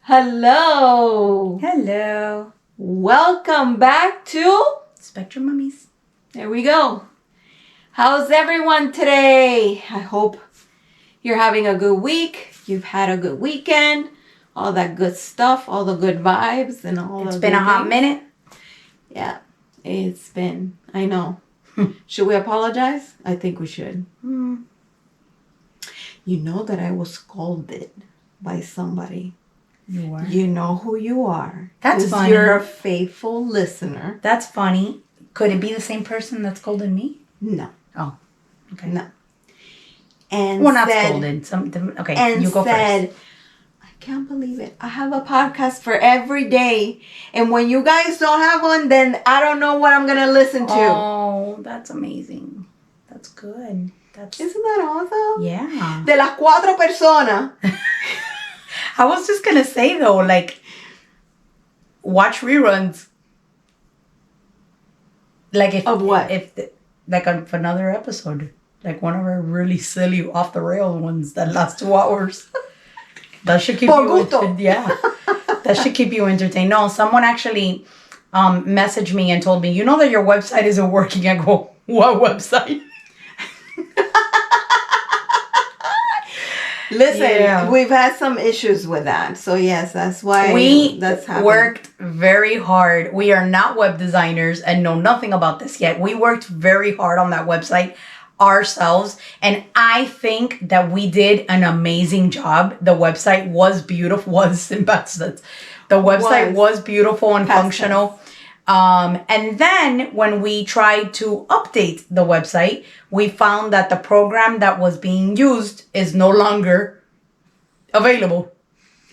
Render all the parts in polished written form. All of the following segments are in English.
Hello. Hello. Welcome back to SpectrumMamis. There we go. How's everyone today? I hope you're having a good week. You've had a good weekend. All that good stuff, all the good vibes and all It's been a hot minute. Yeah, it's been. I know. Should we apologize? I think we should. You know that I was scolded by somebody. You were? You know who you are. That's funny. You're a faithful listener. That's funny. Could it be the same person that scolded me? No. Oh, okay. No. And well, not scolded. Okay, and you go said, first. I can't believe it. I have a podcast for every day. And when you guys don't have one, then I don't know what I'm going to listen to. Oh, that's amazing. That's good. Isn't that awesome? Yeah. De las 4 personas. I was just going to say, though, like, watch reruns. Like, Of what? Of another episode. Like, one of our really silly, off-the-rail ones that last 2 hours. That should keep that should keep you entertained. No, someone actually messaged me and told me, you know that your website isn't working. I go, what website? Listen, we've had some issues with that. So, yes, that's why that's happening. Worked very hard. We are not web designers and know nothing about this yet. We worked very hard on that website ourselves. And I think that we did an amazing job. The website was beautiful. The website was beautiful and functional. And then when we tried to update the website, we found that the program that was being used is no longer available.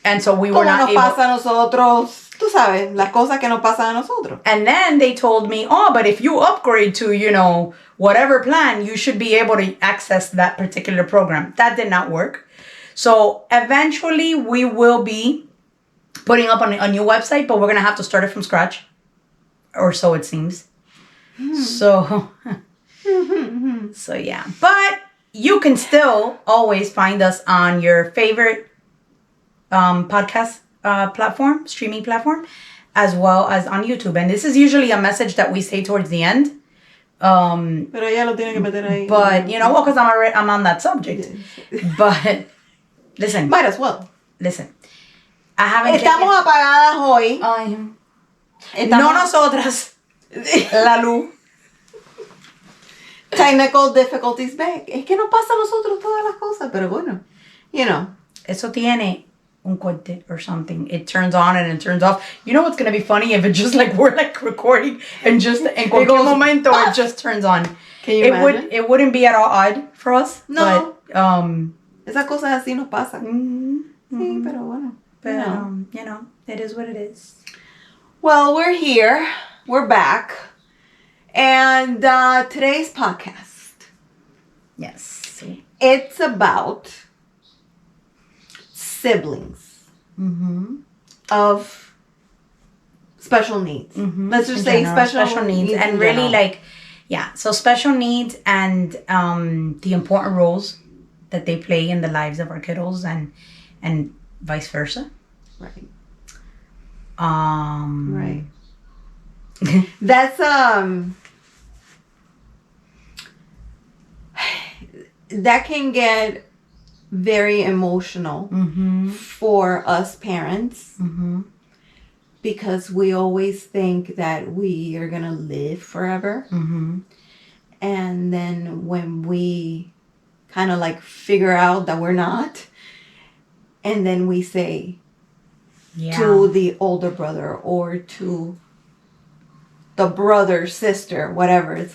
And so we were not able. Pasa a nosotros, tú sabes, las cosas que nos pasan a nosotros. And then they told me, but if you upgrade to, whatever plan, you should be able to access that particular program. That did not work. So eventually we will be putting up a new website, but we're going to have to start it from scratch. Or so it seems. So yeah. But you can still always find us on your favorite podcast platform, streaming platform, as well as on YouTube. And this is usually a message that we say towards the end. Pero ella lo tiene que meter ahí. But, because I'm on that subject. But, listen. Might as well. Listen. I haven't Estamos apagadas hoy. Ay. No nosotras. La luz. Technical difficulties back. Es que no pasa a nosotros todas las cosas, pero bueno, Eso tiene un corte or something. It turns on and it turns off. You know what's going to be funny? If it just we're recording and just en cualquier momento it just turns on. Can you imagine? It wouldn't be at all odd for us. No. But, esas cosas así nos pasan. Sí, pero bueno. But, it is what it is. Well, we're here. We're back. And today's podcast. Yes. It's about siblings of special needs. Let's just say special needs. And really so special needs and the important roles that they play in the lives of our kiddos and vice versa. Right. Right. That's that can get very emotional for us parents because we always think that we are gonna live forever, and then when we kind of figure out that we're not, and then we say to the older brother or to the brother, sister, whatever. It's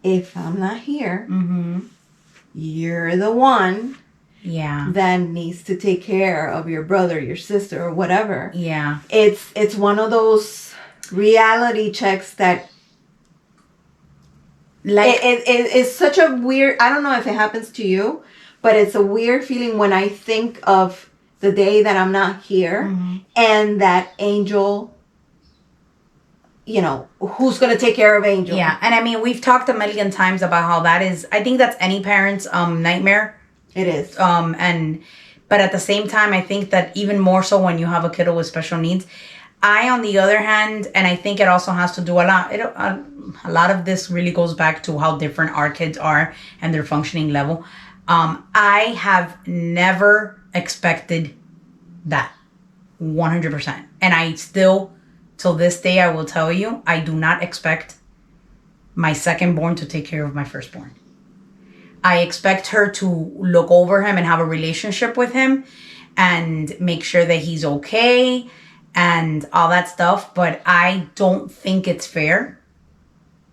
if I'm not here, you're the one that needs to take care of your brother, your sister, or whatever. Yeah. It's one of those reality checks that it's such a weird, I don't know if it happens to you, but it's a weird feeling when I think of the day that I'm not here and that Angel, who's going to take care of Angel. Yeah. And I mean, we've talked a million times about how that is, I think that's any parent's nightmare. It is. And But at the same time, I think that even more so when you have a kiddo with special needs, I, on the other hand, and I think it also has to do a lot of this really goes back to how different our kids are and their functioning level. I have never expected that 100%. And I still, till this day, I will tell you, I do not expect my second born to take care of my firstborn. I expect her to look over him and have a relationship with him and make sure that he's okay and all that stuff. But I don't think it's fair.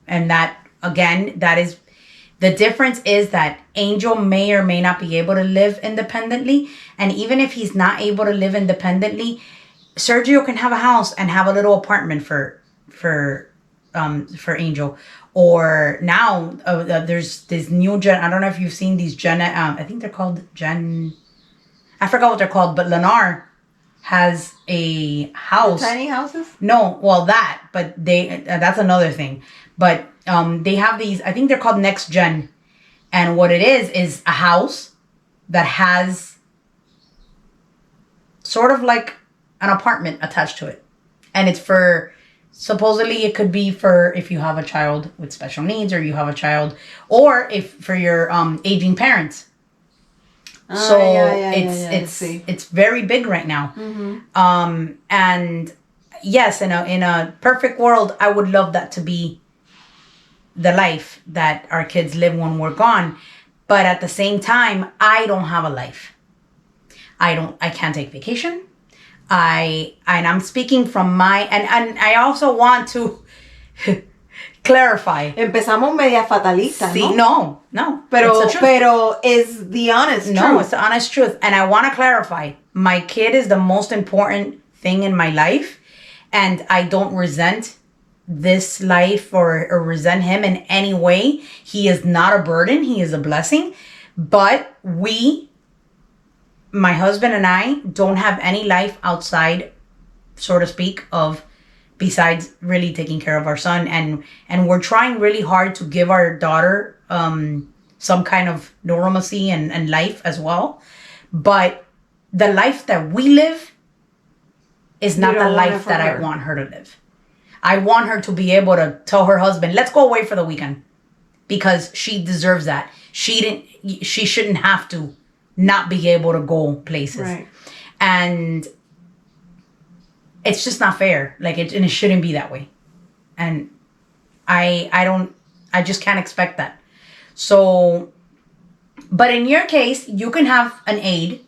And that, again, that is, the difference is that Angel may or may not be able to live independently. And even if he's not able to live independently, Sergio can have a house and have a little apartment for Angel. Or now there's this new I don't know if you've seen these I think they're called I forgot what they're called, but Lennar has a house. The tiny houses? No, well but that's another thing. But they have these, I think they're called Next Gen. And what it is a house that has sort of like an apartment attached to it. And it's supposedly it could be for if you have a child with special needs, or you have a child, or if for your aging parents. It's very big right now. Mm-hmm. And yes, in a perfect world, I would love that to be the life that our kids live when we're gone. But at the same time, I don't have a life. I can't take vacation. And I'm speaking from and I also want to clarify. Empezamos media fatalista, sí, ¿no? No. Pero is the honest truth. No, it's the honest truth. And I want to clarify. My kid is the most important thing in my life. And I don't resent this life or resent him in any way. He is not a burden. He is a blessing. But my husband and I don't have any life outside, so to speak, besides really taking care of our son. And we're trying really hard to give our daughter some kind of normalcy and life as well. But the life that we live is not the life that I want her to live. I want her to be able to tell her husband, let's go away for the weekend, because she deserves that. She shouldn't have to not be able to go places. Right. And it's just not fair. And it shouldn't be that way. And I just can't expect that. So, but in your case, you can have an aide,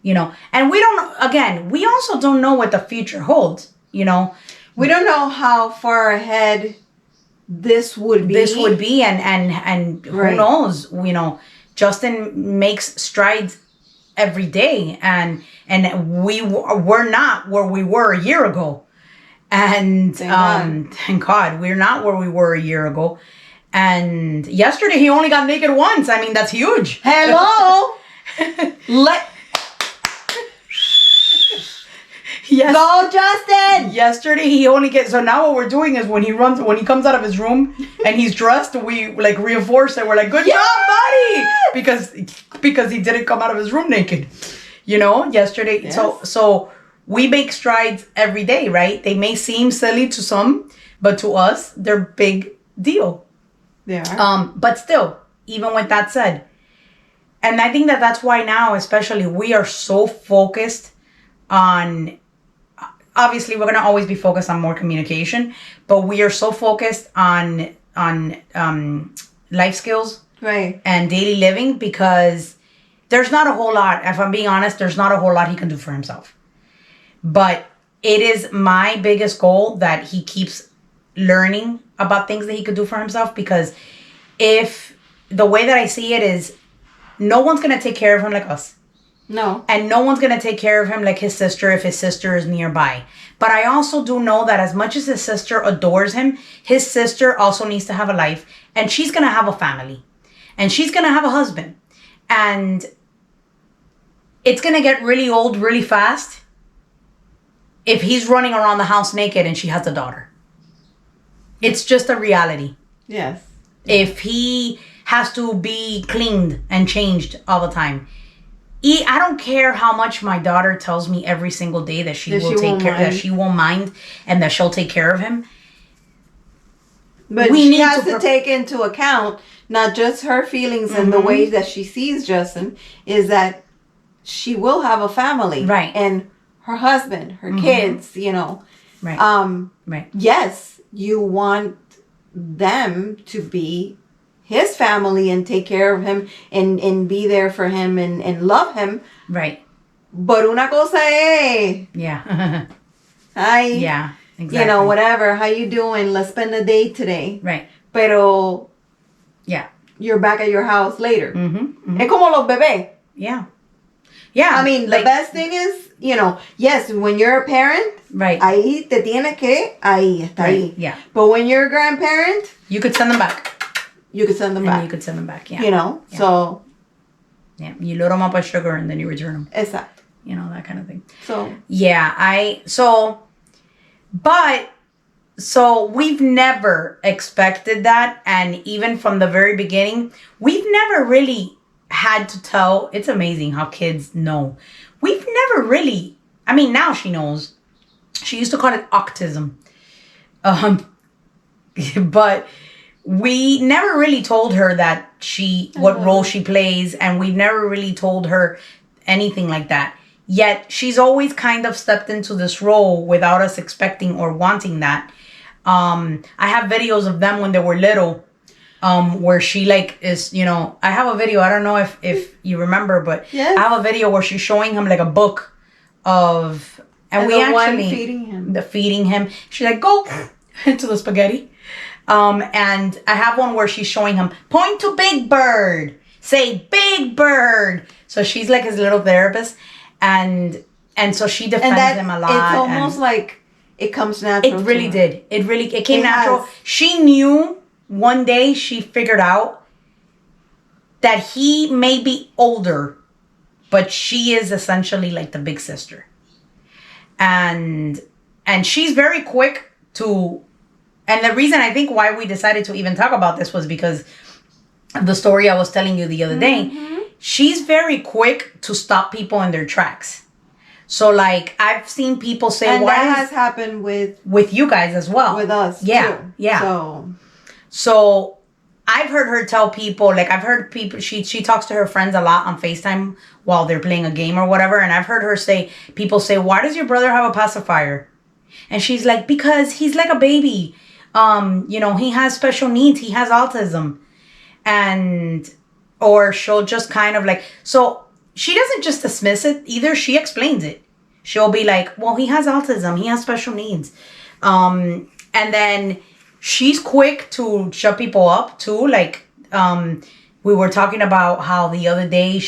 and we also don't know what the future holds, We don't know how far ahead this would be. And who knows, Justin makes strides every day, and we're not where we were a year ago. And thank God we're not where we were a year ago. And yesterday he only got naked once. I mean, that's huge. Hello. Yes. Go, Justin! Yesterday he only so now what we're doing is when he comes out of his room and he's dressed, we reinforce it. We're like, good job, buddy! Because he didn't come out of his room naked. Yesterday. Yes. So we make strides every day, right? They may seem silly to some, but to us, they're big deal. They are. But still, even with that said, and I think that's why now, especially, we are so focused on. Obviously, we're going to always be focused on more communication, but we are so focused on life skills, right, and daily living, because there's not a whole lot. If I'm being honest, there's not a whole lot he can do for himself. But it is my biggest goal that he keeps learning about things that he could do for himself, because if the way that I see it is, no one's going to take care of him like us. No. And no one's going to take care of him like his sister if his sister is nearby. But I also do know that as much as his sister adores him, his sister also needs to have a life. And she's going to have a family. And she's going to have a husband. And it's going to get really old really fast if he's running around the house naked and she has a daughter. It's just a reality. Yes. If he has to be cleaned and changed all the time, I don't care how much my daughter tells me every single day that she won't mind and that she'll take care of him. But she has to take into account not just her feelings and the way that she sees Justin, is that she will have a family. Right. And her husband, her kids, you know. Right. Right. Yes, you want them to be his family and take care of him and be there for him and love him. Right. But una cosa es... Yeah. Hi. Yeah, exactly. You know, whatever. How you doing? Let's spend the day today. Right. Pero... Yeah. You're back at your house later. Mm-hmm. Es como los bebés. Yeah. Yeah. I mean, the best thing is, you know, yes, when you're a parent, right. Ahí te tiene que, ahí está ahí. Yeah. But when you're a grandparent, you could send them back. You could send them back. You could send them back, yeah. You know, yeah. So. Yeah, you load them up with sugar and then you return them. Exacto. You know, that kind of thing. So. Yeah, So we've never expected that. And even from the very beginning, we've never really had to tell. It's amazing how kids know. We've never really, I mean, now she knows. She used to call it autism. But we never really told her that what role she plays. And we've never really told her anything like that. Yet she's always kind of stepped into this role without us expecting or wanting that. I have videos of them when they were little, where she is, you know, I have a video. I don't know if you remember, but yes. I have a video where she's showing him like a book of, and we actually feeding him. She's like, go into the spaghetti. And I have one where she's showing him, point to Big Bird, say Big Bird. So she's like his little therapist. And so she defends him a lot. It's almost like it comes natural. It really did. It came natural. She knew one day, she figured out that he may be older, but she is essentially like the big sister. And she's very quick to, and the reason I think why we decided to even talk about this was because of the story I was telling you the other day. She's very quick to stop people in their tracks. So, like, I've seen people say, and that has happened with you guys as well. With us, yeah, too. Yeah. So, I've heard her tell people, like, I've heard people, she talks to her friends a lot on FaceTime while they're playing a game or whatever. And I've heard her people say, why does your brother have a pacifier? And she's like, because he's like a baby. You know, he has special needs. He has autism. Or she'll just kind of like, so she doesn't just dismiss it either. She explains it. She'll be like, well, he has autism. He has special needs. And then she's quick to shut people up too. Like, we were talking about how the other day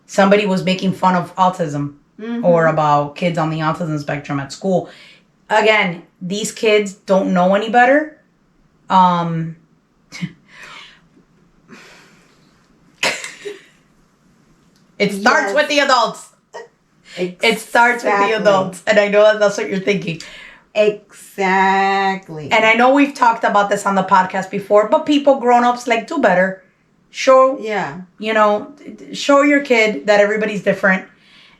somebody was making fun of autism or about kids on the autism spectrum at school. Again, these kids don't know any better. It starts with the adults. Exactly. It starts with the adults. And I know that's what you're thinking. Exactly. And I know we've talked about this on the podcast before, but people, grown-ups, do better. Show your kid that everybody's different.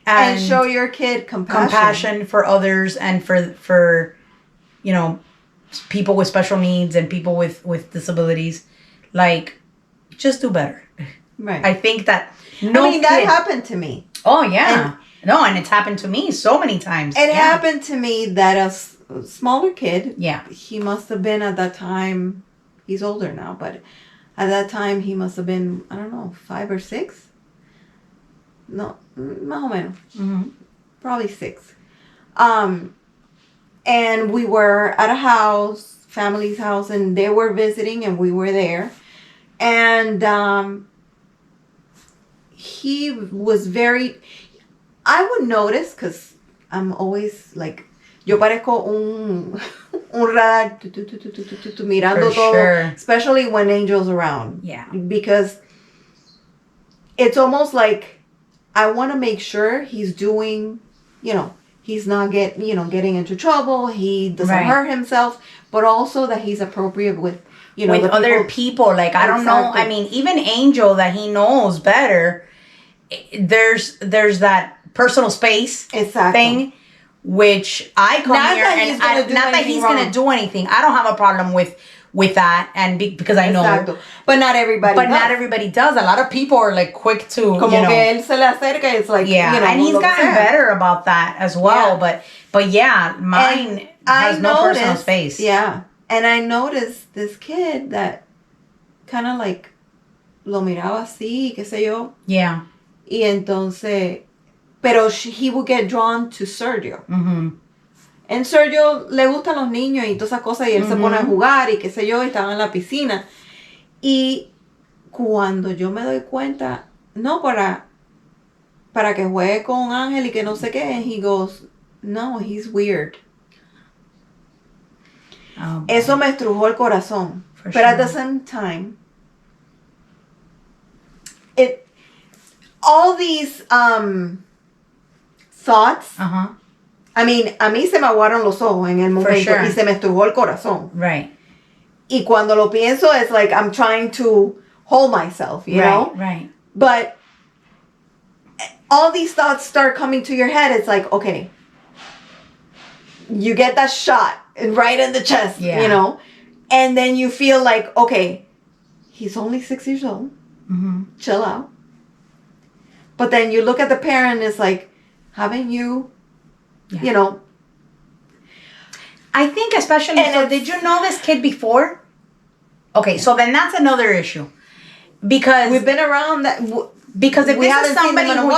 And show your kid compassion for others and for people with special needs and people with disabilities. Just do better. Right. I think that that happened to me. Oh, yeah. And it's happened to me so many times. It happened to me that a smaller kid, yeah, he must have been at that time, he's older now, but at that time he must have been, I don't know, 5 or 6? No, más o menos. Mm-hmm. Probably 6. And we were at a house, family's house, and they were visiting and we were there. And he was I would notice, because I'm always like, yo parezco un radar mirando todo, especially when Angel's around. Yeah. Because it's almost like I want to make sure he's doing, he's not getting into trouble, he doesn't hurt himself, but also that he's appropriate with other people. I don't know. I mean, even Angel, that he knows better, there's that personal space thing, which I come here and not that he's going to do anything. I don't have a problem with that, and because I know, but not everybody. But not everybody does. A lot of people are like quick to, como que él se le acerca. It's like, and he's gotten better about that as well. But yeah, mine has no personal space. Yeah, and I noticed this kid that kind of like lo miraba así, qué sé yo. Yeah. Y entonces, pero he would get drawn to Sergio. Mm-hmm. En Sergio le gustan los niños y todas esas cosas y él se pone a jugar y qué sé yo, y estaba en la piscina. Y cuando yo me doy cuenta, no, para que juegue con Ángel y que no sé qué, he goes, no, he's weird. Oh, eso me estrujó el corazón. But at the same time, all these thoughts, I mean, a mí se me aguaron los ojos en el momento y se me estrujó el corazón. Right. Y cuando lo pienso, it's like I'm trying to hold myself, you know? Right. But all these thoughts start coming to your head. It's like, okay, you get that shot right in the chest, you know? And then you feel like, okay, he's only 6 years old. Mm-hmm. Chill out. But then you look at the parent and it's like, haven't you, you know? I think especially, so did you know this kid before? Okay, so then that's another issue. Because we've been around that. Because if this is somebody who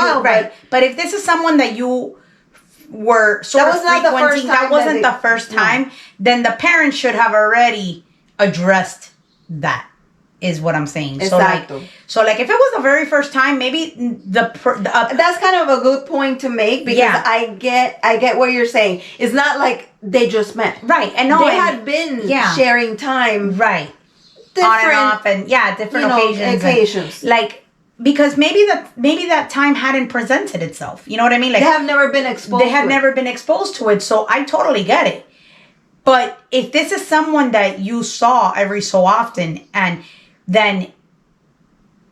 but if this is someone that you were sort of frequenting, that wasn't the first time, then the parents should have already addressed that, is what I'm saying. Exacto. So like if it was the very first time, maybe that's kind of a good point to make, because I get what you're saying. It's not like they just met. Right. And they had been sharing time. Right. Different, on and off, and different occasions. Like, because maybe that time hadn't presented itself. You know what I mean? Like, they have never been exposed to it. So I totally get it. But if this is someone that you saw every so often, and then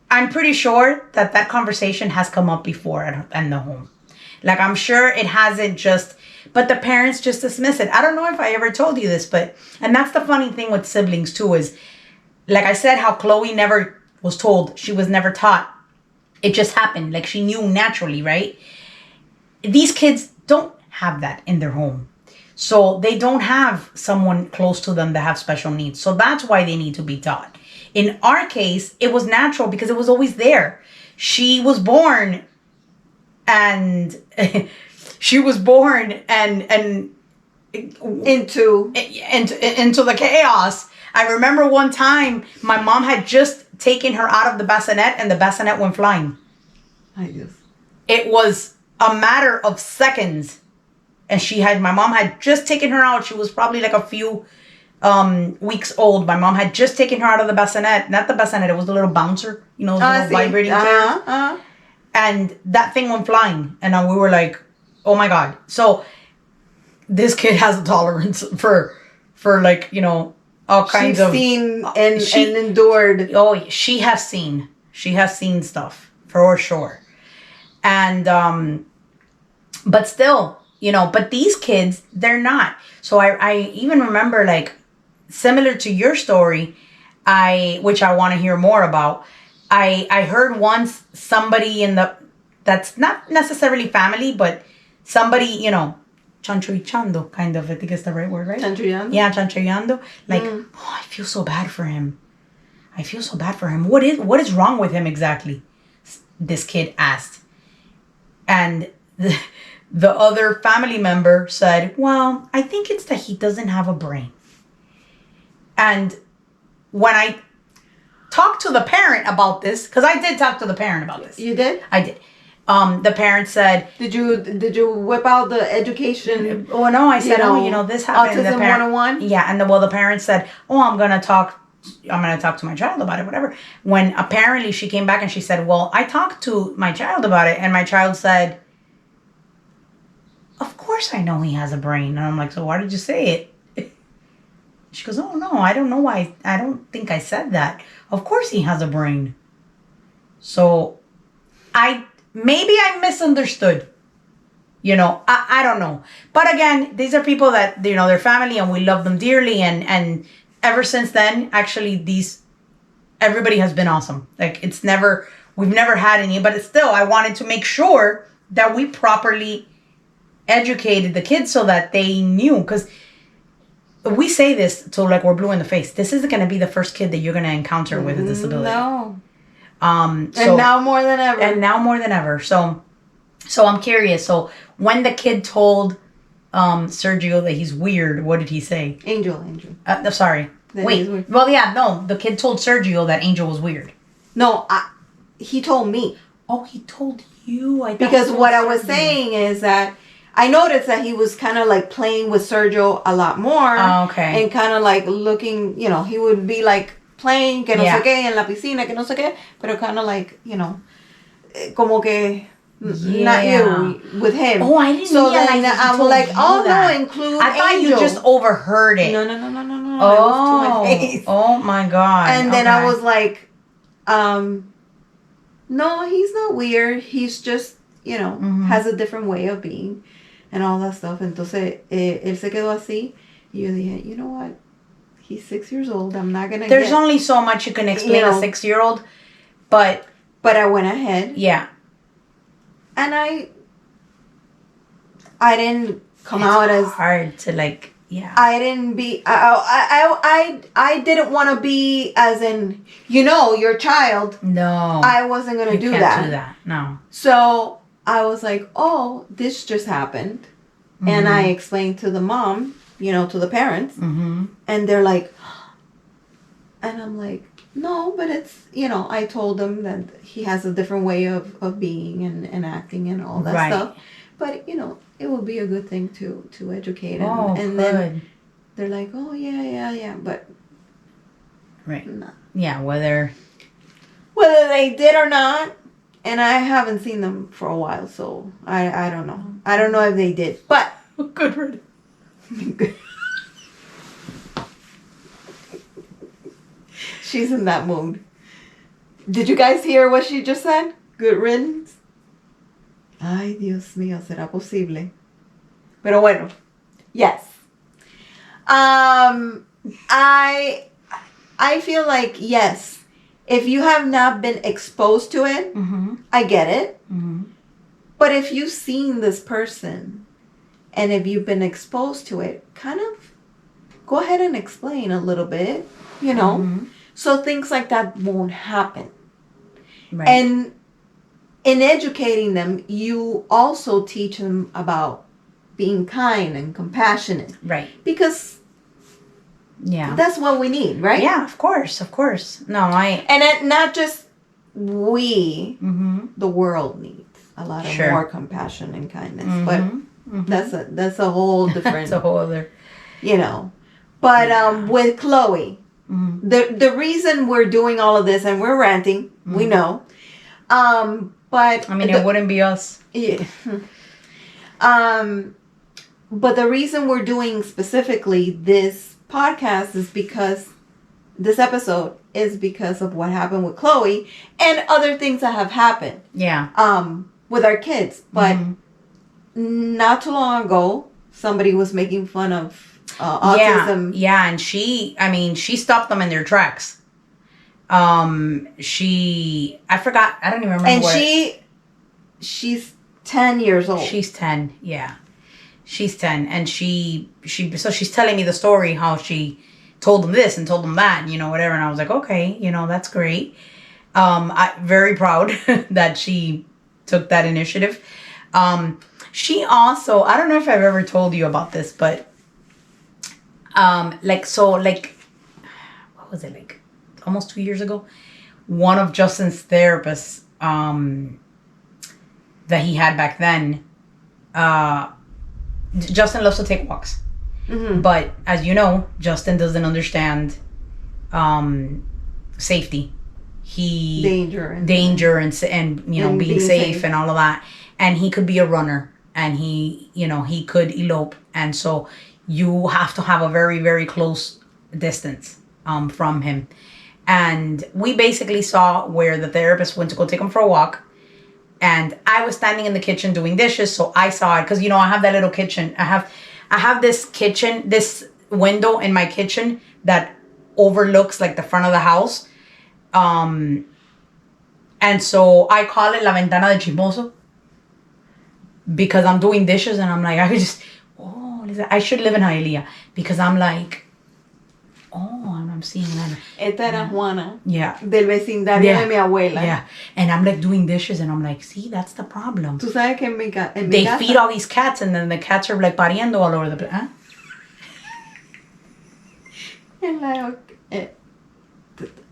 I'm pretty sure that conversation has come up before in the home. Like, I'm sure it hasn't but the parents just dismiss it. I don't know if I ever told you this, and that's the funny thing with siblings too, is, like I said, how Chloe never was told. She was never taught. It just happened. Like, she knew naturally, right? These kids don't have that in their home. So they don't have someone close to them that have special needs. So that's why they need to be taught. In our case, it was natural because it was always there. She was born and into the chaos. I remember one time my mom had just taken her out of the bassinet and the bassinet went flying. It was a matter of seconds. And my mom had just taken her out. She was probably like a few weeks old. My mom had just taken her out of the bassinet. Not the bassinet, it was the little bouncer, the little vibrating chair. And that thing went flying. And we were like, oh my God. So this kid has a tolerance for like, all kinds of... She's seen and endured. Oh, she has seen stuff, for sure. And, but still, but these kids, they're not. So I even remember, like, similar to your story, which I want to hear more about, I heard once somebody that's not necessarily family, but somebody, chanchurrichando, kind of, I think it's the right word, right? Chanchurriando? Yeah, chanchurriando. Like, I feel so bad for him. What is wrong with him exactly? This kid asked. And the other family member said, well, I think it's that he doesn't have a brain. And when I talked to the parent about this, because I did talk to the parent about this. You did? I did. The parent said, Did you whip out the education? Oh no, I said, this happened. Autism 101? Yeah, and the parent said, I'm gonna talk to my child about it, whatever. When apparently she came back and she said, well, I talked to my child about it, and my child said, of course I know he has a brain. And I'm like, so why did you say it? She goes, oh no, I don't know why. I don't think I said that. Of course he has a brain. So maybe I misunderstood. You know, I don't know. But again, these are people that, you know, they're family and we love them dearly. And ever since then, actually, everybody has been awesome. Like, we've never had any, but still, I wanted to make sure that we properly educated the kids so that they knew. Because we say this so like we're blue in the face. This isn't going to be the first kid that you're going to encounter with a disability. No. And now more than ever. So I'm curious. So when the kid told Sergio that he's weird, what did he say? Angel. Sorry. Wait. Well, yeah, no. The kid told Sergio that Angel was weird. No, he told me. Oh, he told you. Because what I was saying is that I noticed that he was kind of like playing with Sergio a lot more. Oh, okay. And kind of like looking, you know, he would be like playing, que no sé qué, en la piscina, que no sé qué, pero kind of like, you know, como que... Not you, with him. Oh, I didn't realize that. I'm like, oh that. No, include I thought Angel. You just overheard it. No. Oh, it was to my face. Oh my God. And then I was like, no, he's not weird. He's just, you know, has a different way of being and all that stuff. Entonces, él se quedó así. Y yo dije, you know what? He's 6 years old. I'm not going to There's only so much you can explain a 6-year-old, but I went ahead. Yeah. And I didn't come out as hard to like. Yeah. I didn't be. I didn't want to be as in, you know, your child. No. I wasn't gonna do that. Can't do that. No. So I was like, oh, this just happened, and I explained to the mom, you know, to the parents, and they're like, and I'm like, no, but it's, you know, I told them that he has a different way of being and acting and all that stuff. But, you know, it would be a good thing to educate him. And then they're like, oh, yeah. But. Right. No. Yeah, whether they did or not. And I haven't seen them for a while, so I don't know. I don't know if they did. But. Good riddance. Good. She's in that mood. Did you guys hear what she just said? Good riddance. Ay, Dios mío, ¿será posible? Pero bueno, yes. I feel like, yes, if you have not been exposed to it, I get it. But if you've seen this person and if you've been exposed to it, kind of go ahead and explain a little bit, you know, so things like that won't happen. Right. And in educating them, you also teach them about being kind and compassionate. Right. Because that's what we need, right? Yeah, of course. And not just we, the world needs a lot of more compassion and kindness. But that's a whole different... That's a whole other... You know. But with Chloe, the reason we're doing all of this, and we're ranting, we know, but... I mean, it wouldn't be us. Yeah. But the reason we're doing specifically this podcast is because this episode is because of what happened with Chloe and other things that have happened. Yeah. With our kids. But not too long ago, somebody was making fun of autism. Yeah, and she stopped them in their tracks. I forgot, I don't even remember. And she's 10 years old. She's 10, yeah. She's 10, and so she's telling me the story, how she told them this and told them that, you know, whatever, and I was like, okay, you know, that's great. I'm very proud that she took that initiative. She also, I don't know if I've ever told you about this, but, what was it, like, almost 2 years ago? One of Justin's therapists, that he had back then, Justin loves to take walks. But, as you know, Justin doesn't understand, safety. Danger and you know, being safe and all of that. And he could be a runner, and he could elope, and so you have to have a very, very close distance from him. And we basically saw where the therapist went to go take him for a walk, And I was standing in the kitchen doing dishes, so I saw it. Because, I have that little kitchen. I have this kitchen, this window in my kitchen that overlooks like the front of the house. And so I call it La Ventana del Chismoso. Because I'm doing dishes and I'm like, I should live in Hialeah. Because I'm like, I'm seeing that. Esta era Juana. Yeah. Del vecindario de mi abuela. Yeah. And I'm like doing dishes and I'm like, see, that's the problem. Tú sabes que en mi casa... They feed all these cats and then the cats are like pariendo all over the place. Huh?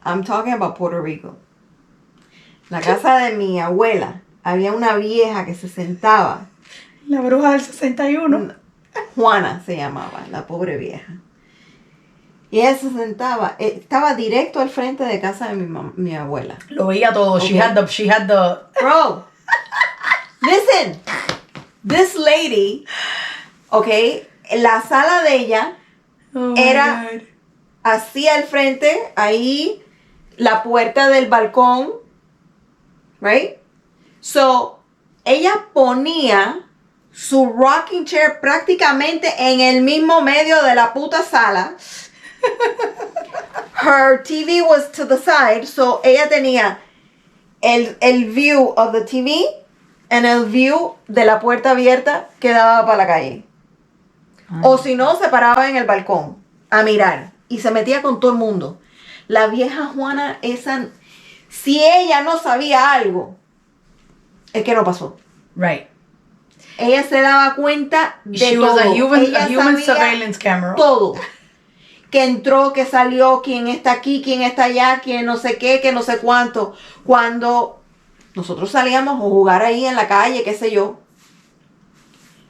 I'm talking about Puerto Rico. La casa de mi abuela. Había una vieja que se sentaba. La bruja del 61. Juana se llamaba, la pobre vieja. Y ella se sentaba, estaba directo al frente de casa de mi abuela. Lo veía todo. Okay. She had the... Bro, listen. This lady, okay, la sala de ella era así al frente, ahí, la puerta del balcón, right? So, ella ponía su rocking chair prácticamente en el mismo medio de la puta sala. Her TV was to the side, so ella tenía el view of the TV and el view de la puerta abierta que daba para la calle. O si no, se paraba en el balcón a mirar y se metía con todo el mundo. La vieja Juana, si ella no sabía algo, es que no pasó. Right. Ella se daba cuenta de She todo. Was a human sabía surveillance camera. Todo. Que entró, que salió, quién está aquí, quién está allá, quién no sé qué, que no sé cuánto. Cuando nosotros salíamos a jugar ahí en la calle, qué sé yo.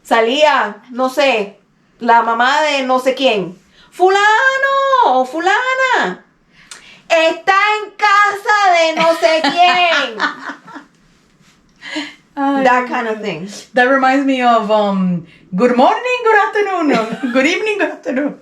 Salía, no sé, la mamá de no sé quién. Fulano o fulana. Está en casa de no sé quién. That kind of thing. That reminds me of good morning, good afternoon, good evening, good afternoon.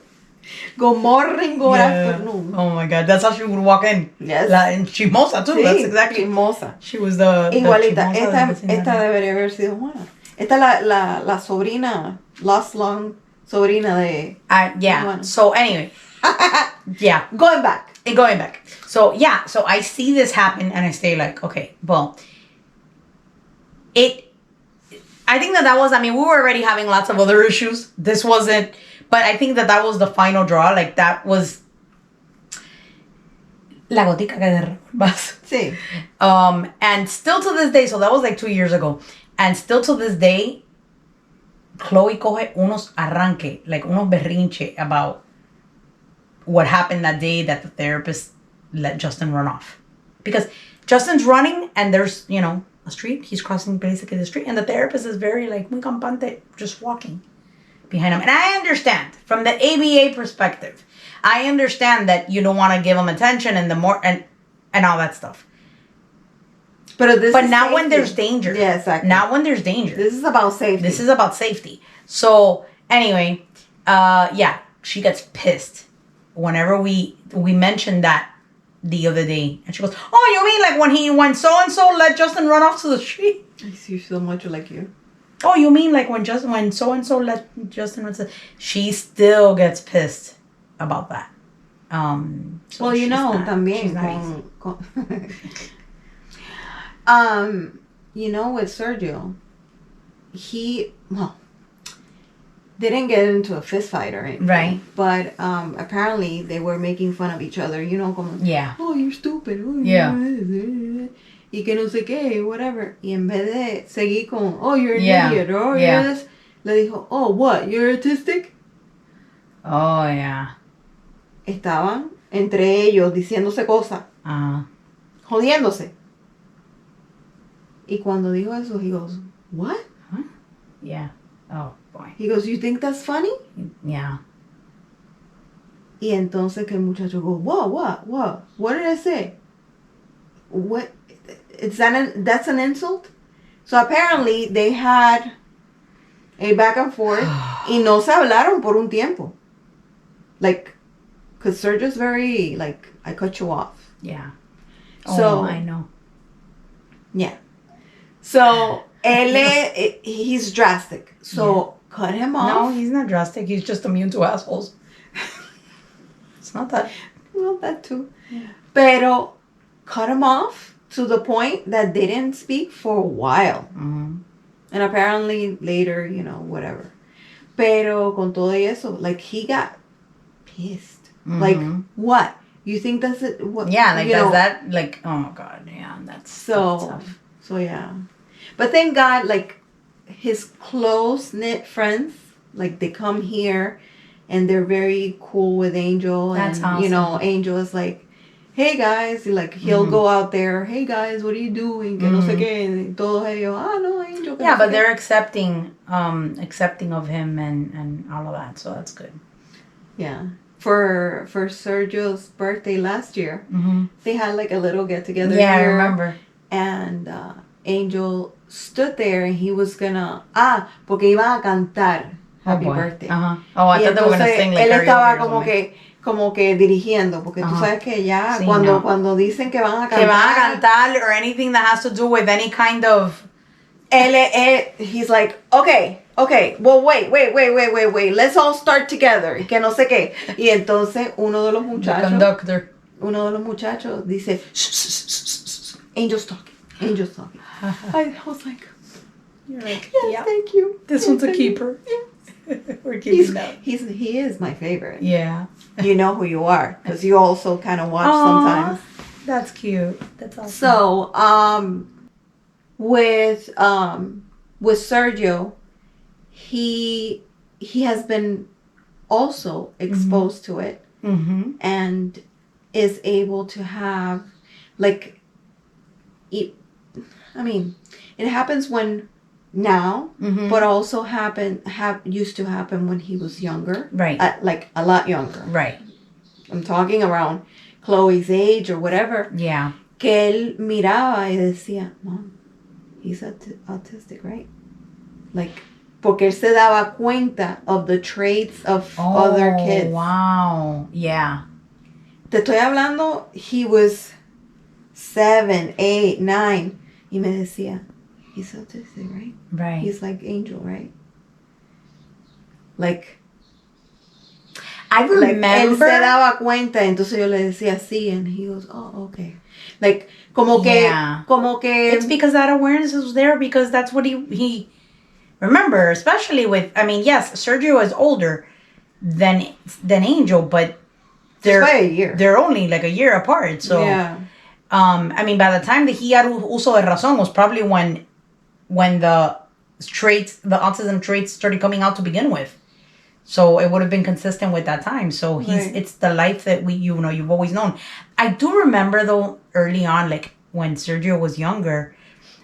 Good morning, good afternoon. Oh my God, that's how she would walk in. Yes. And chismosa too. Sí, that's exactly. Chismosa. She was the igualita. Esta debería haber sido Juana. Esta es la sobrina, lost long sobrina de. Yeah. Juana. So anyway, yeah. Going back. So yeah. So I see this happen and I stay like, okay, well. I think that was, we were already having lots of other issues. This wasn't, but I think that was the final draw. Like, that was la gotica que derramó el vaso. Sí. And still to this day, so that was like 2 years ago. And still to this day, Chloe coge unos arranque, like unos berrinche about what happened that day that the therapist let Justin run off. Because Justin's running and there's, a street. He's crossing basically the street. And the therapist is very like, muy campante, just walking behind him. And I understand from the ABA perspective. I understand that you don't want to give him attention and the more, and all that stuff. But now when there's danger. Yeah, exactly. Now when there's danger. This is about safety. So anyway, yeah, she gets pissed whenever we mention that the other day, and she goes, "Oh, you mean like when so and so let Justin run off to the street?" I see so much like you. Oh, you mean like when so and so let Justin run to? She still gets pissed about that. So well, también with Sergio, he didn't get into a fist fight or anything. Right. But apparently they were making fun of each other, como, yeah. Oh, you're stupid. Oh, yeah. Y que no sé qué, whatever. Y en vez de seguir con, oh, you're an idiot, or you're this, le dijo, oh, what, you're autistic? Oh, yeah. Estaban entre ellos diciéndose cosas. Jodiéndose. Y cuando dijo eso, he goes, what? Huh? Yeah. Oh, boy. He goes, you think that's funny? Yeah. Y entonces que el muchacho go, what did I say? What? That's an insult? So apparently they had a back and forth y no se hablaron por un tiempo. Like, because Sergio's very, like, I cut you off. Yeah. So, I know. Yeah. So, he's drastic. So, cut him off. No, he's not drastic. He's just immune to assholes. It's not that. Well, that too. Pero, cut him off to the point that they didn't speak for a while. Mm-hmm. And apparently later, whatever. Pero, con todo y eso, like, he got pissed. Mm-hmm. Like, what? You think that's it? What, yeah, like, does that, like, oh, God, yeah, that's tough. So, yeah. But thank God, like, his close-knit friends, like, they come here and they're very cool with Angel. That's and, awesome. Angel is like, hey, guys. Like, he'll go out there, hey, guys, what are you doing? Que no sé qué. And todos ellos, no, Angel. Yeah, but they're accepting of him and all of that, so that's good. Yeah. For Sergio's birthday last year, they had, like, a little get-together Yeah, here. I remember. And Angel stood there and he was gonna porque iban a cantar happy birthday. Oh, I thought they were gonna sing like él estaba karaoke como que dirigiendo, porque tú sabes que ya Sí, cuando dicen que van a cantar, que van a cantar or anything that has to do with any kind of he's like, okay, well, wait, let's all start together, y que no sé qué. Y entonces uno de los muchachos dice, shh, Angel's talking. I was like, you're like, yes, thank you. This one's a keeper. We're keeping that. He is my favorite. Yeah. You know who you are, because you also kind of watch sometimes. That's cute. That's awesome. So, with Sergio, he has been also exposed to it, and is able to have, like, it happens now, but also used to happen when he was younger. Right. Like, a lot younger. Right. I'm talking around Chloe's age or whatever. Yeah. Que él miraba y decía, Mom, he's autistic, right? Like, porque él se daba cuenta of the traits of other kids. Wow. Yeah. Te estoy hablando, he was 7, 8, 9. Y me decía, he's autistic, right? Right. He's like Angel, right? Like, I remember. Él se daba cuenta, entonces yo le decía sí, and he goes, oh, okay. Like, como que. It's because that awareness was there, because that's what he remember, especially with, yes, Sergio is older than Angel, but they're by a year. They're only like a year apart, so. Yeah. By the time that he had uso de razón was probably when the autism traits started coming out to begin with. So it would have been consistent with that time. So it's the life that you've always known. I do remember though, early on, like when Sergio was younger,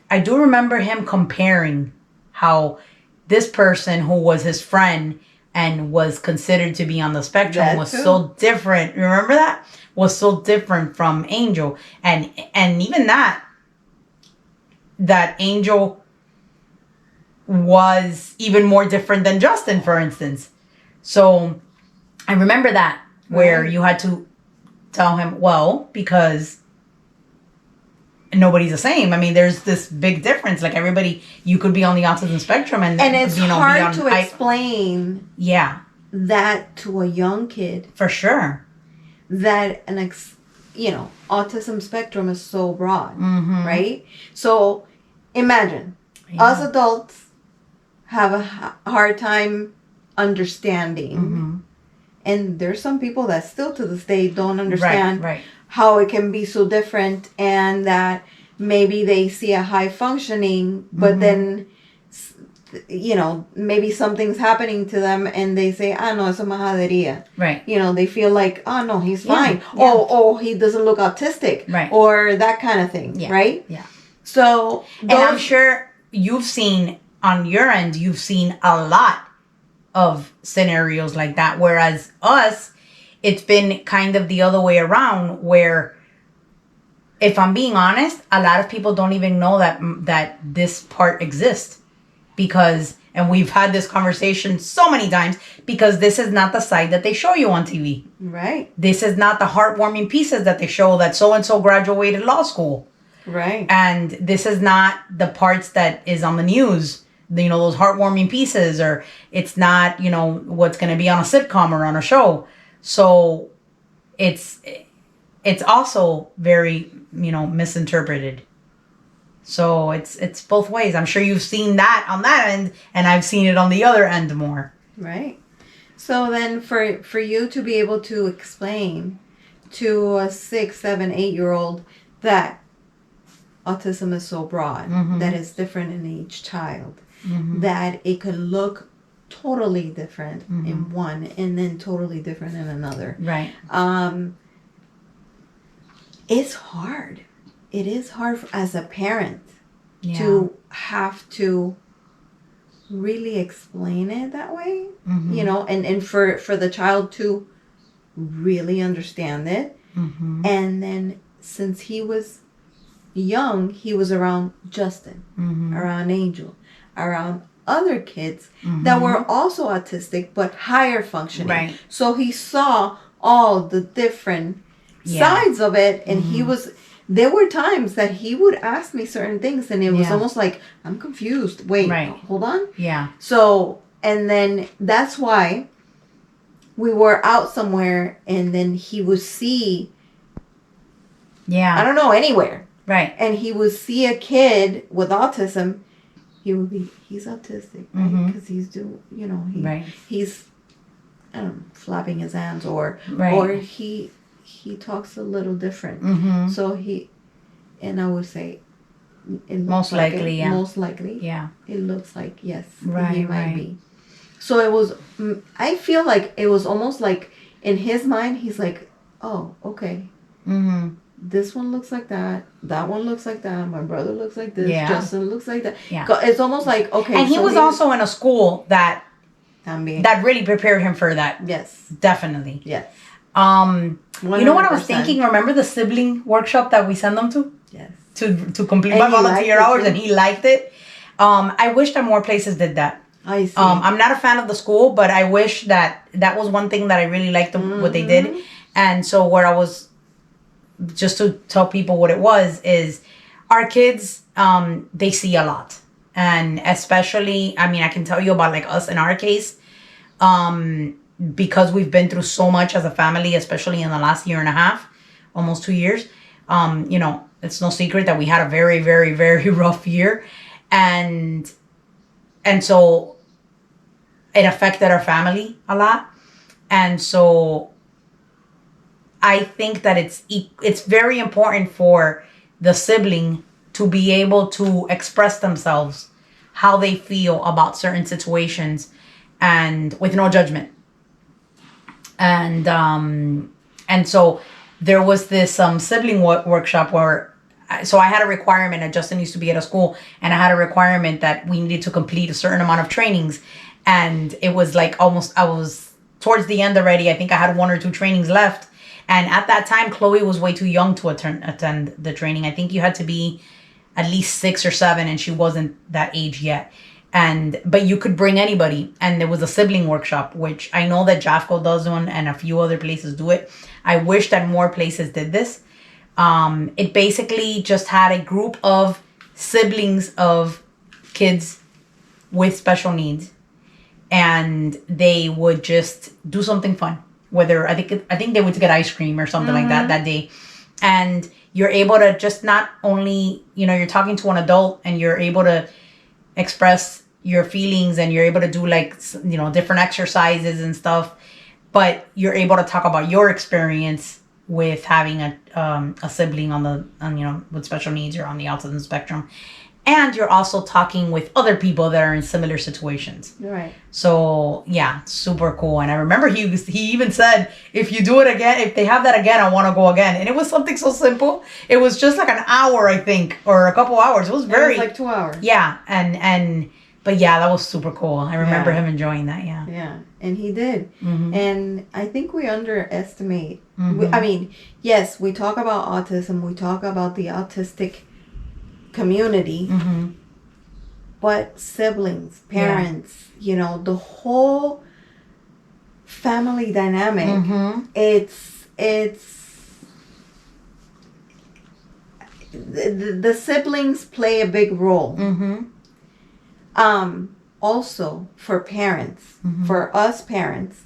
I do remember him comparing how this person who was his friend and was considered to be on the spectrum was so different. Remember that? Was so different from Angel. And even that Angel was even more different than Justin, for instance. So I remember that, where you had to tell him, well, because nobody's the same. There's this big difference. Like, everybody, you could be on the autism spectrum and it's hard to explain that to a young kid. For sure. That autism spectrum is so broad, right? So imagine us adults have a hard time understanding, and there's some people that still to this day don't understand how it can be so different, and that maybe they see a high functioning, but then maybe something's happening to them and they say, no, it's a majadería. Right. They feel like, oh, no, he's fine. Yeah. Oh, he doesn't look autistic. Right. Or that kind of thing. Yeah. Right? Yeah. So, and I'm sure you've seen, on your end, you've seen a lot of scenarios like that. Whereas us, it's been kind of the other way around, where, if I'm being honest, a lot of people don't even know that this part exists. Because, and we've had this conversation so many times, because this is not the side that they show you on TV. Right. This is not the heartwarming pieces that they show, that so-and-so graduated law school. Right. And this is not the parts that is on the news, those heartwarming pieces, or it's not, what's going to be on a sitcom or on a show. So it's also very, misinterpreted. So it's both ways. I'm sure you've seen that on that end, and I've seen it on the other end more. Right. So then for you to be able to explain to a 6, 7, 8-year-old that autism is so broad, that it's different in each child, that it could look totally different in one and then totally different in another. Right. It's hard. It is hard as a parent Yeah. to have to really explain it that way, and for the child to really understand it. And then since he was young, he was around Justin, around Angel, around other kids that were also autistic but higher functioning. Right. So he saw all the different sides of it, and there were times that he would ask me certain things, and it was almost like, I'm confused. Wait, hold on. Yeah. So, and then that's why we were out somewhere, and then he would see, I don't know, anywhere. Right. And he would see a kid with autism. He would be, he's autistic, right? Because he's doing, he's, I don't know, flapping his hands, or he talks a little different. So and I would say, most likely, it looks like, yes, he might be. So it was, I feel like it was almost like in his mind, he's like, oh, okay. This one looks like that. That one looks like that. My brother looks like this. Justin looks like that. Yeah. It's almost like, okay. And he was also in a school that really prepared him for that. Yes. Definitely. Yes. 100%. You know what I was thinking? Remember the sibling workshop that we sent them to? Yes. To complete my volunteer hours, and he liked it. I wish that more places did that. I see. I'm not a fan of the school, but I wish that was one thing that I really liked what they did. And so where I was, just to tell people what it was, is our kids, they see a lot. And especially, I can tell you about like us in our case, because we've been through so much as a family, especially in the last year and a half, almost 2 years. It's no secret that we had a very, very, very rough year. And so it affected our family a lot. And so I think that it's very important for the sibling to be able to express themselves, how they feel about certain situations, and with no judgment. And so there was this sibling workshop where, so I had a requirement that Justin used to be at a school, and I had a requirement that we needed to complete a certain amount of trainings. And it was like I was towards the end already. I think I had 1 or 2 trainings left. And at that time, Chloe was way too young to attend the training. I think you had to be at least 6 or 7, and she wasn't that age yet. But you could bring anybody. And there was a sibling workshop, which I know that Jafco does one, and a few other places do it. I wish that more places did this. It basically just had a group of siblings of kids with special needs, and they would just do something fun. Whether I think they would get ice cream or something like that day. And you're able to just not only, you're talking to an adult, and you're able to express your feelings, and you're able to do like, different exercises and stuff, but you're able to talk about your experience with having a sibling with special needs or on the autism spectrum. And you're also talking with other people that are in similar situations. Right. So yeah, super cool. And I remember he even said, if you do it again, if they have that again, I want to go again. And it was something so simple. It was just like an hour, I think, or a couple hours. It was like 2 hours. Yeah. But yeah, that was super cool. I remember him enjoying that. Yeah. Yeah. And he did. And I think we underestimate. Yes, we talk about autism. We talk about the autistic community, but siblings, parents, the whole family dynamic, it's the siblings play a big role. Also for parents, for us parents,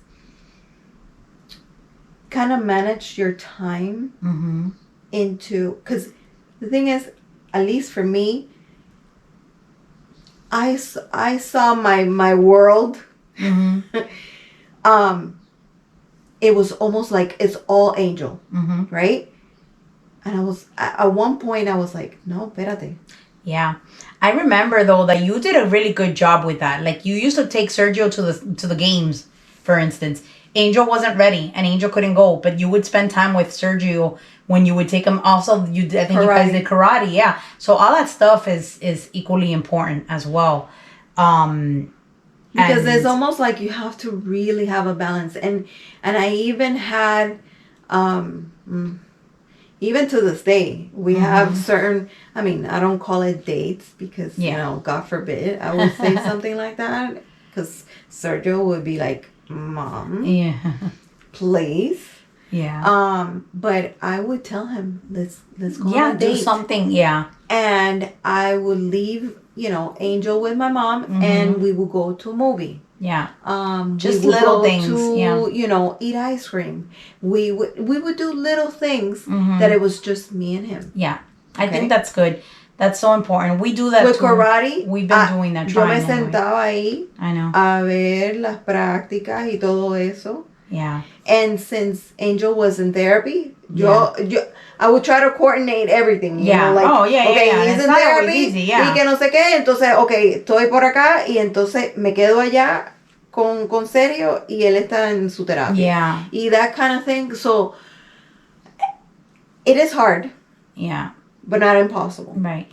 kind of manage your time into, because the thing is, at least for me, I saw my world. It was almost like it's all Angel, right? And I was at one point I was like, no, espérate. Yeah. I remember though that you did a really good job with that. Like you used to take Sergio to the games, for instance. Angel wasn't ready and Angel couldn't go, but you would spend time with Sergio when you would take him. Also, I think karate. You guys did karate, yeah. So all that stuff is equally important as well. Because it's almost like you have to really have a balance, and I even had, even to this day, we have certain. I mean, I don't call it dates because you know, God forbid, I would say something like that, because Sergio would be like, "Mom, please." Yeah. But I would tell him, let's go on a do date. something. Yeah. And I would leave, Angel with my mom, and we would go to a movie. Yeah. Just little things. Eat ice cream. We would do little things that it was just me and him. Yeah. I think that's good. That's so important. We do that with too. Karate. We've been doing that. Yo me sentaba ahí. I know. A ver las prácticas y todo eso. Yeah. And since Angel was in therapy, I would try to coordinate everything. You know, like, okay, he's in therapy, y que no sé qué, entonces, okay, estoy por acá, y entonces me quedo allá con Sergio, y él está en su terapia. Yeah. Y that kind of thing. So, it is hard. Yeah. But not impossible. Right.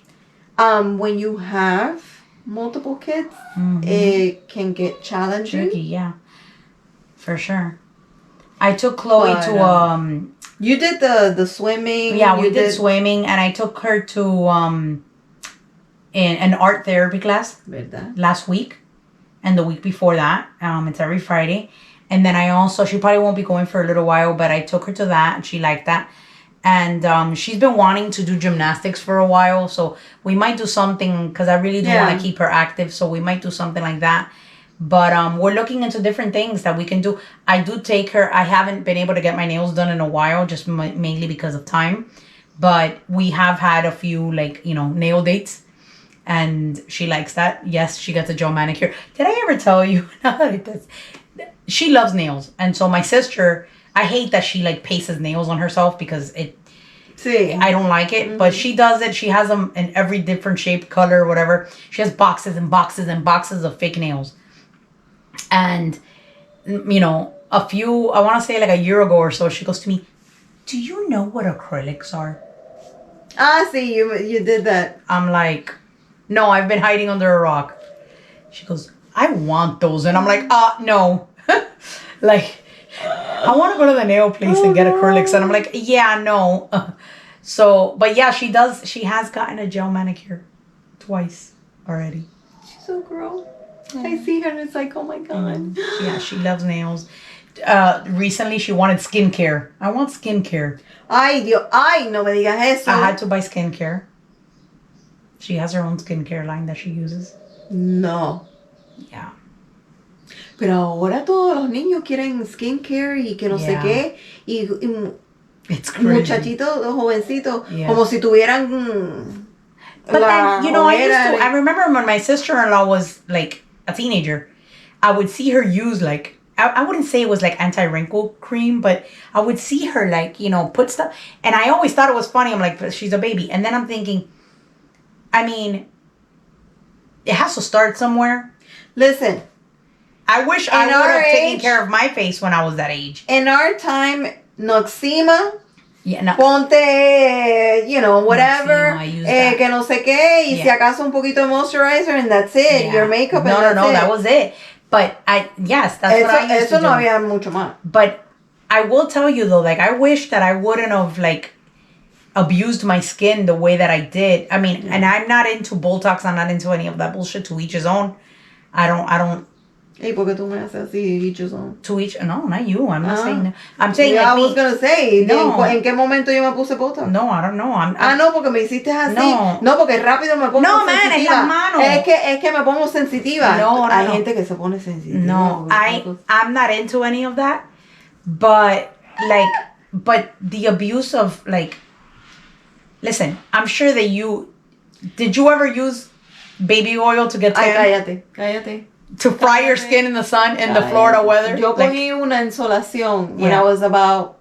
When you have multiple kids, it can get challenging. Tricky, yeah. For sure. I took Chloe to you did the swimming. Yeah, we did swimming, and I took her to in an art therapy class last week, and the week before that. It's every Friday, and then she probably won't be going for a little while, but I took her to that, and she liked that, and she's been wanting to do gymnastics for a while, so we might do something because I really do want to keep her active, so we might do something like that. But we're looking into different things that we can do. I do take her. I haven't been able to get my nails done in a while, just mainly because of time. But we have had a few, nail dates. And she likes that. Yes, she gets a gel manicure. Did I ever tell you? She loves nails. And so my sister, I hate that she, pastes nails on herself because I don't like it, but she does it. She has them in every different shape, color, whatever. She has boxes and boxes and boxes of fake nails. And, a few, I want to say a year ago or so, she goes to me, do you know what acrylics are? See, you did that. I'm like, no, I've been hiding under a rock. She goes, I want those. And I'm like, no. I want to go to the nail place and get acrylics. And I'm like, yeah, no. So, but yeah, she does. She has gotten a gel manicure twice already. She's so grown. I see her and it's like, oh my God. Yeah, she loves nails. Recently, she wanted skincare. I want skincare. Ay, no me digas eso. I had to buy skincare. She has her own skincare line that she uses. No. Yeah. Pero ahora todos los niños quieren skincare y que no sé qué. Y it's crazy. Muchachitos, jovencitos, como si tuvieran... But then, I remember when my sister-in-law was a teenager, I would see her use I wouldn't say it was anti-wrinkle cream, but I would see her put stuff, and I always thought it was funny. I'm like, she's a baby. And then I'm thinking, I mean, it has to start somewhere. Listen, I wish I would have taken care of my face when I was that age. In our time, Noxema, Ponte, whatever, que no sé qué, y si acaso un poquito de moisturizer, and that's it. Your makeup, and that's it. No, that was it. But that's what I used to do. No había mucho más. But I will tell you though, I wish that I wouldn't have abused my skin the way that I did. I mean, and I'm not into Botox. I'm not into any of that bullshit. To each his own. I don't Hey, ¿por qué tú me haces así? Each his own. To each, no, not you. I'm not saying that. I'm saying Yeah, like I was me. gonna say, No. ¿en qué momento yo me puse Botox? No, I don't know. No, porque me hiciste así. No. No, porque rápido me pongo No, man, sensitiva. es las manos. Es que me pongo sensitiva. No, Hay no. gente que se pone sensitiva. No, I'm not into any of that. But the abuse of like, listen, I'm sure that did you ever use baby oil to get tan? Ay, cállate. To fry your skin in the sun in the Florida weather? Yo cogí una insolación when Yeah. I was about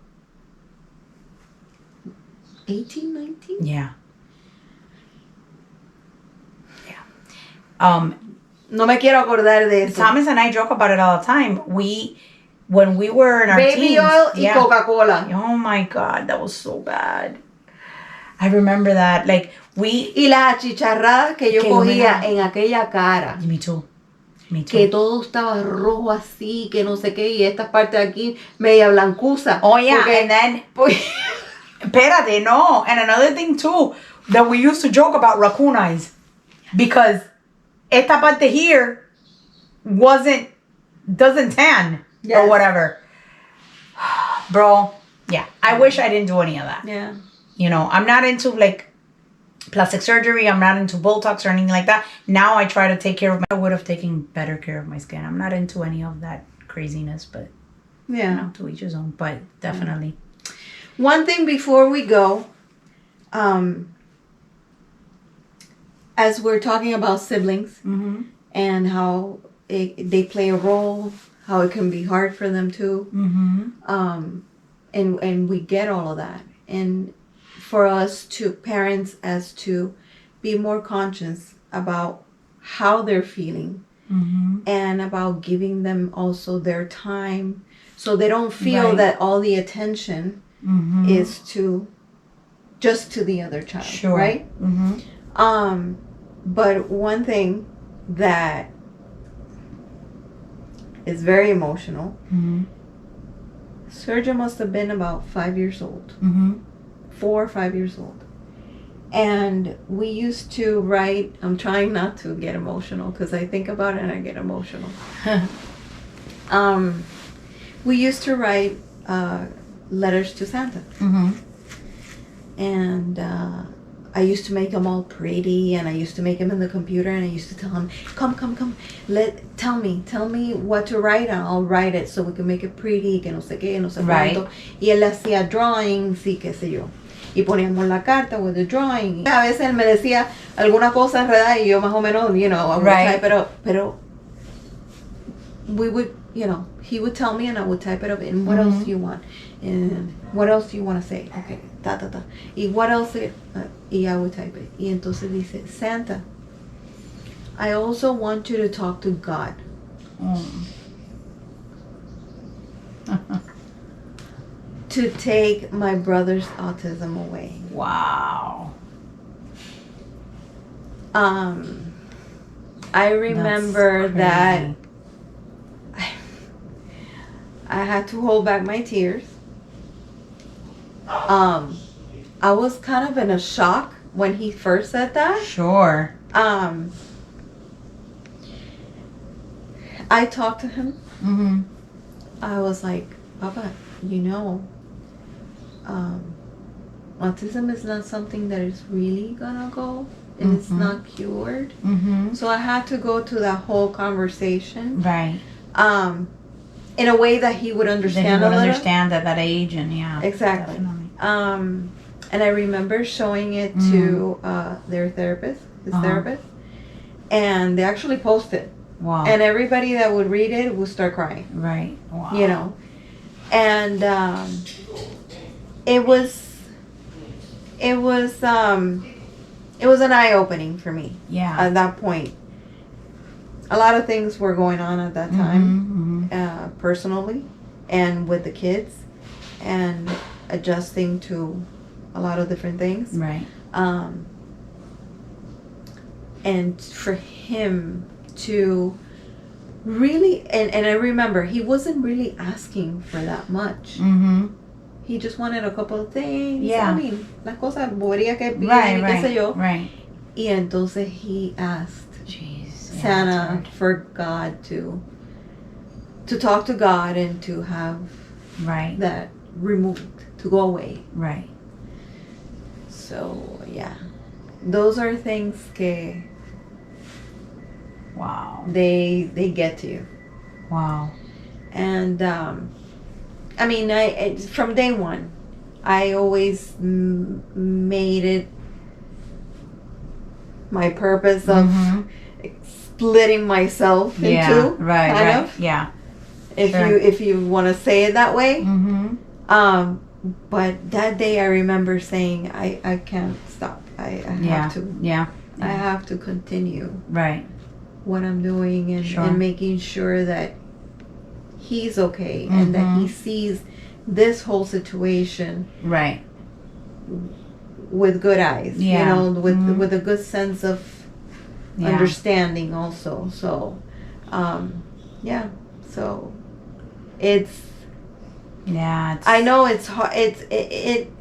18, 19. Yeah. No me quiero acordar de eso. Thomas and I joke about it all the time. When we were in our Baby teens, oil y Coca-Cola. Oh my God, that was so bad. I remember that. Like Y las achicharradas que yo cogía en aquella cara. Me too. Que todo estaba rojo así, que no sé qué, y esta parte de aquí media blancuza. Oh yeah, Porque, and then espérate, no. And another thing too, that we used to joke about raccoon eyes. Because esta parte here doesn't tan or whatever. Bro, yeah. I wish I didn't do any of that. Yeah. You know, I'm not into like plastic surgery. I'm not into Botox or anything like that. Now I try to take care of I would have taken better care of my skin. I'm not into any of that craziness, but Yeah. you know, to each his own. But definitely. One thing before we go, as we're talking about siblings and how they play a role, how it can be hard for them too, and we get all of that, and for us to parents as to be more conscious about how they're feeling and about giving them also their time, so they don't feel that all the attention is just to the other child, right? But one thing that is very emotional, Sergio must have been about 5 years old, 4 or 5 years old. And we used to write, I'm trying not to get emotional because I think about it and I get emotional. We used to write letters to Santa. And I used to make them all pretty, and I used to make them in the computer, and I used to tell him, come, tell me what to write, and I'll write it so we can make it pretty, que no sé qué, no sé cuánto. Y él hacía drawings y qué sé yo. Y poníamos la carta with the drawing. A veces él me decía alguna cosa enredada y yo más o menos, you know, I would type, pero we would, you know, he would tell me and I would type it up. And what else do you want? And what else do you want to say? Okay, ta. Y what else? Y I would type it. Y entonces dice, Santa, I also want you to talk to God. To take my brother's autism away. Wow. I remember that I had to hold back my tears. I was kind of in a shock when he first said that. Sure. I talked to him. I was like, Papa, you know, autism is not something that is really gonna go. And it's not cured. So I had to go to that whole conversation. Right. In a way that he would understand. That he would understand at that age, and yeah. Exactly. Definitely. And I remember showing it to their therapist, his therapist, and they actually posted. Wow. And everybody that would read it would start crying. Right. Wow. You know, and it was an eye-opening for me. Yeah. At that point, a lot of things were going on at that time, personally, and with the kids, and adjusting to a lot of different things. Right. And for him to really, and I remember he wasn't really asking for that much. He just wanted a couple of things. Yeah. I mean, las cosas boberías que piden, qué sé yo. Right. Y entonces he asked Jeez. Santa for God to to talk to God and to have Right. that removed, to go away. Right. So yeah, those are things que Wow. they get to you. Wow. And I mean, from day one, I always made it my purpose of splitting myself in two. Right. Kind Right. of. Yeah. If you want to say it that way. Mm-hmm. But that day I remember saying, I can't stop. I have to. Yeah. I have to continue Right. what I'm doing and making sure that he's okay and that he sees this whole situation Right. with good eyes. Yeah. You know, with a good sense of understanding also. So, yeah. So, it's. Yeah. I know it's hard. It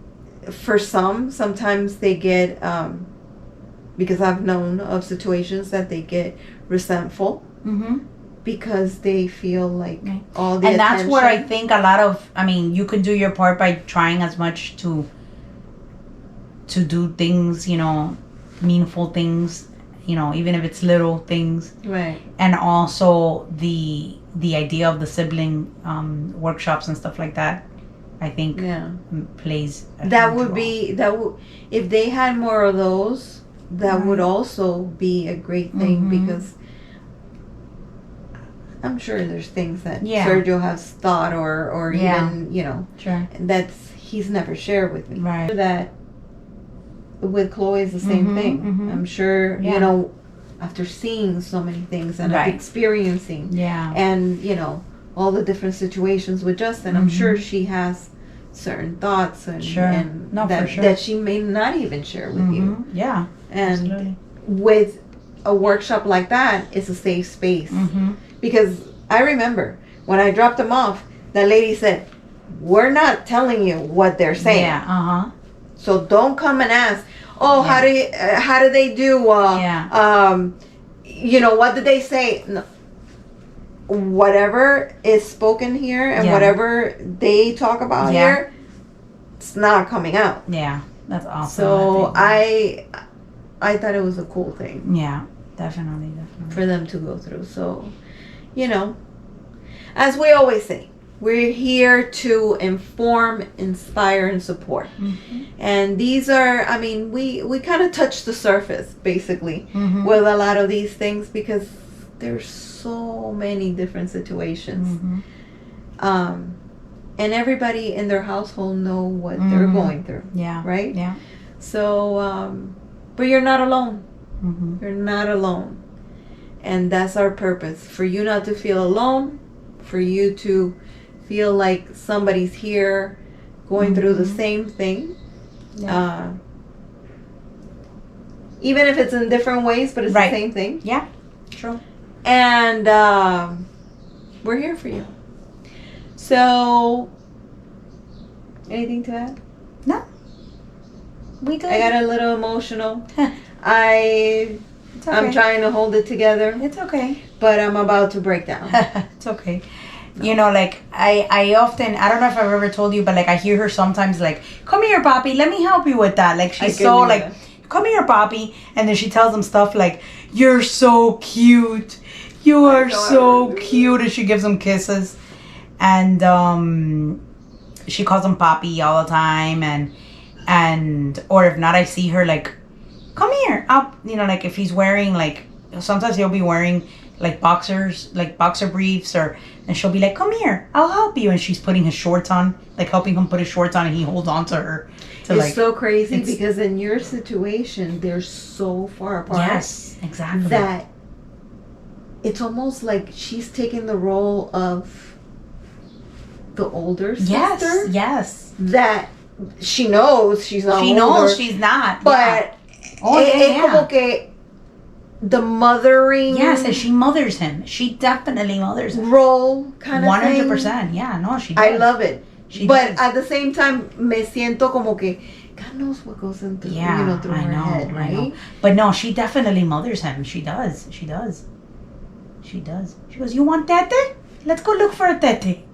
for sometimes they get because I've known of situations that they get resentful because they feel like all the and that's attention. where I think a lot of, I mean, you can do your part by trying as much to do things, you know, meaningful things, you know, even if it's little things. Right. And also the idea of the sibling workshops and stuff like that, I think plays a that huge would role. be if they had more of those, that would also be a great thing because I'm sure there's things that Sergio has thought or even, you know, that's he's never shared with me. Right. That with Chloe is the same thing. I'm sure, you know, after seeing so many things and experiencing and, you know, all the different situations with Justin, I'm sure she has certain thoughts and that she may not even share with you. Yeah. And absolutely. with a workshop like that, it's a safe space. Because I remember when I dropped them off, the lady said, "We're not telling you what they're saying. Yeah. So don't come and ask, oh, how do they do? You know, what did they say?" No. Whatever is spoken here and whatever they talk about here, it's not coming out. Yeah, that's awesome. So I thought it was a cool thing. Yeah, definitely. For them to go through. So, you know, as we always say, we're here to inform, inspire, and support. And these are, I mean, we kind of touch the surface, basically, with a lot of these things because there's so many different situations. And everybody in their household know what they're going through. Yeah. Right? Yeah. So, but you're not alone. You're not alone. And that's our purpose. For you not to feel alone. For you to feel like somebody's here going through the same thing. Yeah. Even if it's in different ways, but it's the same thing. Yeah. True. And we're here for you. So, anything to add? No. We good. I got a little emotional. I'm trying to hold it together. It's okay. But I'm about to break down. It's okay. No. You know, like, I often, I don't know if I've ever told you, but, like, I hear her sometimes, like, "Come here, Papi, let me help you with that." Like, she's so, like, "Come here, Papi." And then she tells him stuff like, "You're so cute. You are so cute." And she gives him kisses. And she calls him Papi all the time. And or if not, I see her, like, "Come here." Up, you know, like, if he's wearing, like, sometimes he'll be wearing, like, boxers, like, boxer briefs, and she'll be like, "Come here, I'll help you." And she's putting his shorts on, like, helping him put his shorts on, and he holds on to her. It's so crazy because in your situation, they're so far apart. Yes, exactly. That it's almost like she's taking the role of the older sister. Yes. That she knows she's not older. She knows she's not. But como que the mothering. Yes, and she mothers him. She definitely mothers him. Role kind of thing. 100%. Yeah, no, she does. I love it. But does. at the same time, me siento como que God knows what goes into through her head, right? I know. But no, she definitely mothers him. She does. She goes, "You want tete?" Let's go look for a tete.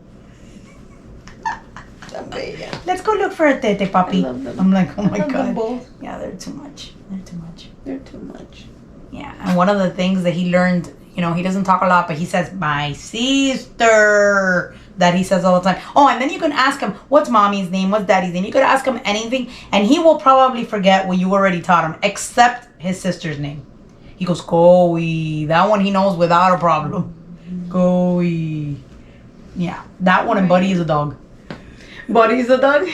Let's go look for a tete, papi. I love them. I'm like, oh my I love them God. both. Yeah, they're too much. They're too much. They're too much. Yeah, and one of the things that he learned, you know, he doesn't talk a lot, but he says, my sister, that he says all the time. Oh, and then you can ask him, what's mommy's name? What's daddy's name? You could ask him anything, and he will probably forget what you already taught him, except his sister's name. He goes, Koi. That one he knows without a problem. Koi. Yeah, that one, and Buddy is a dog. Buddy's a dog?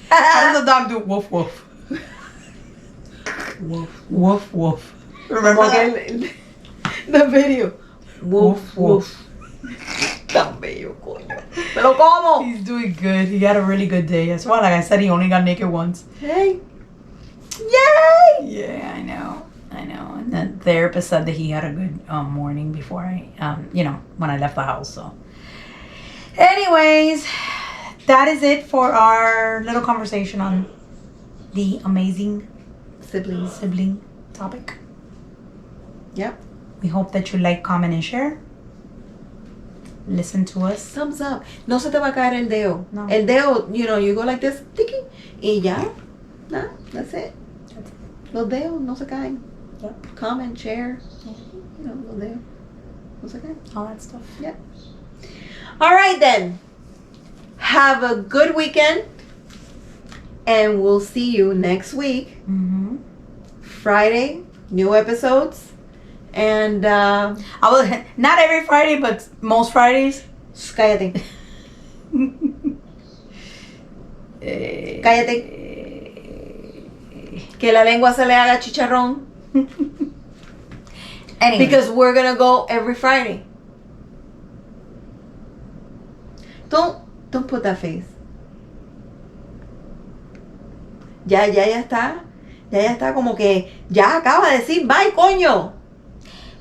How does a dog do woof woof? Woof. Woof woof. Remember that? The video. Woof, woof. Tan bello, coño. Me lo como. He's doing good. He had a really good day as well. Like I said, he only got naked once. Hey. Yay! Yeah, I know. And the therapist said that he had a good morning before when I left the house. So, anyways, that is it for our little conversation on the amazing sibling topic. Yep. We hope that you like, comment, and share. Listen to us. Thumbs up. No se te va a caer el dedo. No. El dedo, you go like this, tiki, y ya. Nah, that's it. Los dedos no se caen. Yep. Comment, share. Los dedos no se caen. All that stuff. Yep. All right then. Have a good weekend. And we'll see you next week. Mm-hmm. Friday, new episodes. And I will not every Friday, but most Fridays. cállate. Cállate. Que la lengua se le haga chicharrón. Anyway. Because we're gonna go every Friday. Don't put that face. Ya está. Ya está como que ya acaba de decir bye, coño.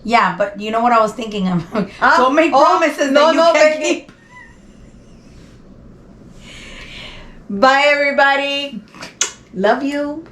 Yeah, but you know what I was thinking of? Don't make promises that you can't keep. Bye, everybody. Love you.